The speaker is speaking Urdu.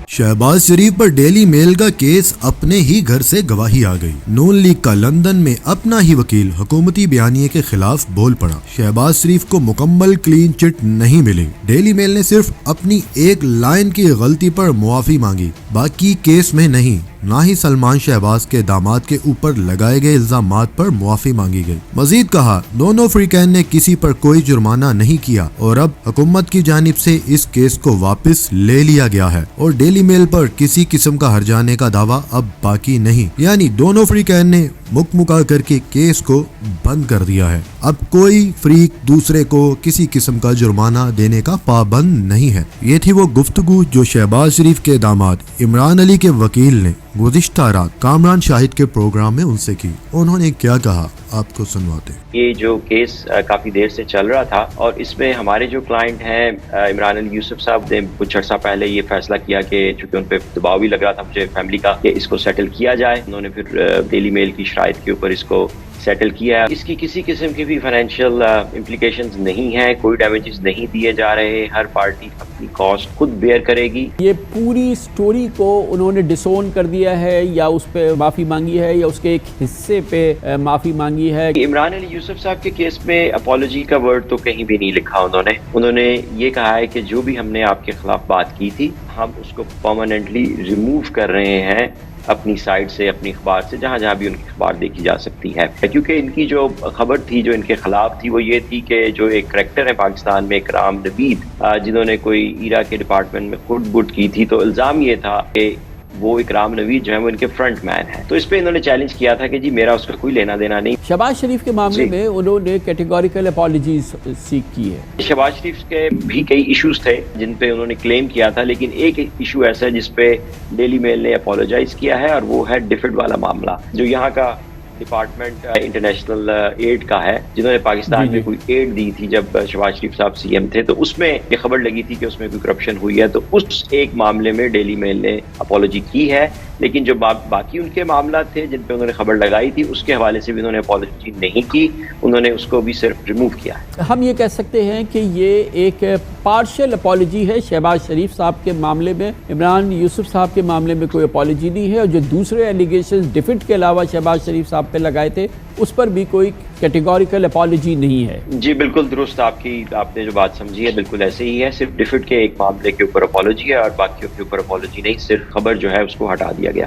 شہباز شریف پر ڈیلی میل کا کیس، اپنے ہی گھر سے گواہی آ گئی۔ نون لیگ کا لندن میں اپنا ہی وکیل حکومتی بیانیے کے خلاف بول پڑا۔ شہباز شریف کو مکمل کلین چٹ نہیں ملی۔ ڈیلی میل نے صرف اپنی ایک لائن کی غلطی پر معافی مانگی، باقی کیس میں نہیں۔ نہ ہی سلمان شہباز کے داماد کے اوپر لگائے گئے الزامات پر معافی مانگی گئی۔ مزید کہا، دونوں فریقین نے کسی پر کوئی جرمانہ نہیں کیا اور اب حکومت کی جانب سے اس کیس کو واپس لے لیا گیا ہے اور ڈیلی میل پر کسی قسم کا ہرجانے کا دعویٰ اب باقی نہیں۔ یعنی دونوں فریقین نے مکا کر کے کیس کو بند کر دیا ہے۔ اب کوئی فریق دوسرے کو کسی قسم کا جرمانہ دینے کا پابند نہیں ہے۔ یہ تھی وہ گفتگو جو شہباز شریف کے داماد عمران علی کے وکیل نے گزشتہ رات کامران شاہد کے پروگرام میں ان سے کی۔ انہوں نے کیا کہا، آپ کو سنواتے ہیں۔ یہ جو کیس کافی دیر سے چل رہا تھا اور اس میں ہمارے جو کلائنٹ ہیں عمران علی یوسف صاحب نے کچھ عرصہ پہلے یہ فیصلہ کیا کہ چونکہ ان پہ دباؤ بھی لگ رہا تھا مجھے فیملی کا کہ اس کو سیٹل کیا جائے، انہوں نے پھر ڈیلی میل کی شرائط کے اوپر اس کو سیٹل کیا ہے۔ اس کی کسی قسم کی بھی فائنینشیل امپلیکیشنز نہیں ہیں، کوئی ڈیمیجز نہیں دیے جا رہے، ہر پارٹی اپنی کاسٹ خود بیئر کرے گی۔ یہ پوری سٹوری کو انہوں نے ڈسون کر دیا ہے یا اس پہ معافی مانگی ہے یا اس کے ایک حصے پہ معافی مانگی ہے؟ عمران علی یوسف صاحب کے کیس میں اپالوجی کا ورڈ تو کہیں بھی نہیں لکھا انہوں نے یہ کہا ہے کہ جو بھی ہم نے آپ کے خلاف بات کی تھی ہم اس کو پرماننٹلی ریموو کر رہے ہیں اپنی سائٹ سے، اپنی اخبار سے، جہاں جہاں بھی ان کی اخبار دیکھی جا سکتی ہے، کیونکہ ان کی جو خبر تھی جو ان کے خلاف تھی وہ یہ تھی کہ جو ایک کریکٹر ہے پاکستان میں اکرام نوید، جنہوں نے کوئی ایرا کے ڈپارٹمنٹ میں خود بٹ کی تھی، تو الزام یہ تھا کہ وہ اکرام نوید جو ہے وہ ان کے فرنٹ مین ہے۔ تو اس پہ انہوں نے چیلنج کیا تھا کہ جی میرا اس کا کوئی لینا دینا نہیں۔ شہباز شریف کے معاملے میں انہوں نے کیٹیگوریکل اپالوجیز سیکھ کی ہے۔ شہباز شریف کے بھی کئی ایشوز تھے جن پہ انہوں نے کلیم کیا تھا، لیکن ایک ایشو ایسا ہے جس پہ ڈیلی میل نے اپولوجائز کیا ہے اور وہ ہے ڈیفڈ والا معاملہ، جو یہاں کا ڈپارٹمنٹ انٹرنیشنل ایڈ کا ہے، جنہوں نے پاکستان میں کوئی ایڈ دی تھی جب شہباز شریف صاحب سی ایم تھے، تو اس میں یہ خبر لگی تھی کہ اس میں کوئی کرپشن ہوئی ہے، تو اس ایک معاملے میں ڈیلی میل نے اپولوجی کی ہے، لیکن جو باقی ان کے معاملات تھے جن پہ انہوں نے خبر لگائی تھی اس کے حوالے سے بھی انہوں نے اپولوجی نہیں کی، انہوں نے اس کو بھی صرف ریموو کیا ہے۔ ہم یہ کہہ سکتے ہیں کہ یہ ایک پارشل اپالوجی ہے شہباز شریف صاحب کے معاملے میں، عمران یوسف صاحب کے معاملے میں کوئی اپالوجی نہیں ہے، اور جو دوسرے ایلیگیشنز ڈیفڈ کے علاوہ شہباز شریف صاحب پہ لگائے تھے اس پر بھی کوئی کیٹیگوریکل اپالوجی نہیں ہے۔ جی بالکل درست، آپ نے جو بات سمجھی ہے بالکل ایسے ہی ہے، صرف ڈیفڈ کے ایک معاملے کے اوپر اپالوجی ہے اور باقیوں کے اوپر اپالوجی نہیں، صرف خبر جو ہے اس کو ہٹا دیا گیا۔